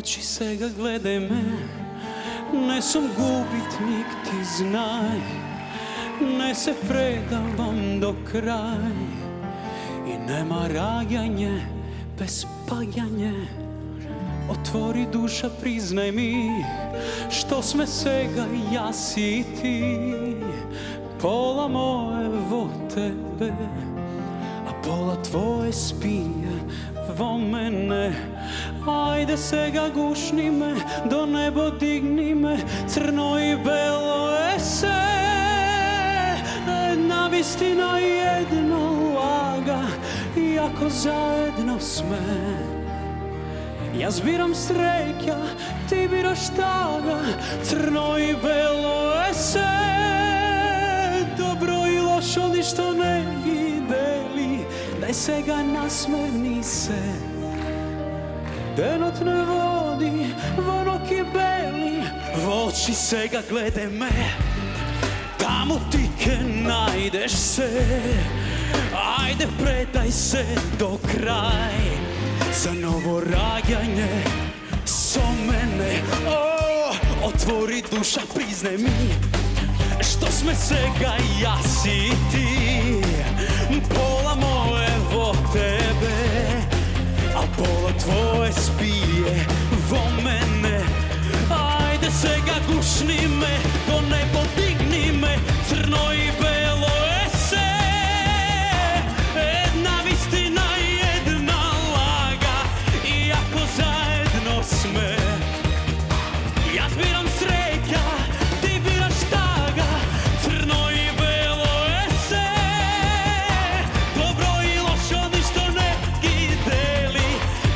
oči сега гледај ме, не сум губитник, ти знај, не се предавам до крај и нема раѓање без паѓање. Отвори душа, признај ми, што сме сега јас и ти, пола мое во тебе, а пола твое спије во мене. Ајде сега гушни ме, до небо дигни ме, црно и бело е се. Една вистина и една лага, иако заедно сме. Јас бирам среќа, ти бираш тага, црно и бело е се. Добро и лошо ништо не ги дели, дај сега насмевни се. Денот не води во ноки бели, во очи сега гледај ме, таму ти ке најдеш се. Ајде предај се до крај, за ново раѓање со мене. Отвори душа, признај ми, што сме сега јас и ти, пола мое во тебе, а пола твое спие во мене. Ајде сега гушни ме, до небо дигни ме, црно и бело е се. Една вистина и една лага, иако заедно сме. Јас бирам среќа, ти бираш тага, црно и бело е се. Добро и лошо ништо не ги дели,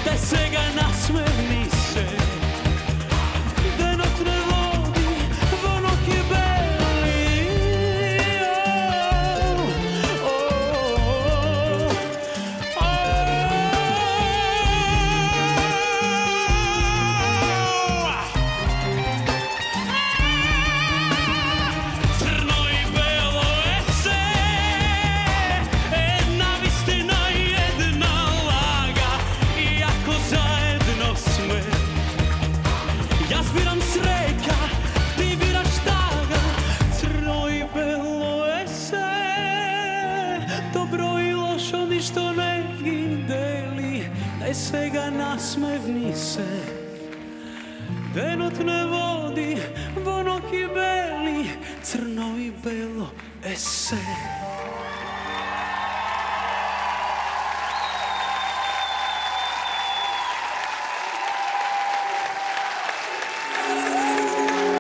дај сега насмевни се. Денот не води во ноки бели, црно и бело е се. Една вистина и една лага, иако заедно сме. Јас бирам среќа, ти бираш тага, црно и бело е се. Добро и лошо ништо не ги дели, дај сега насмевни се. Денот не води во ноки бели, црно и бело е се.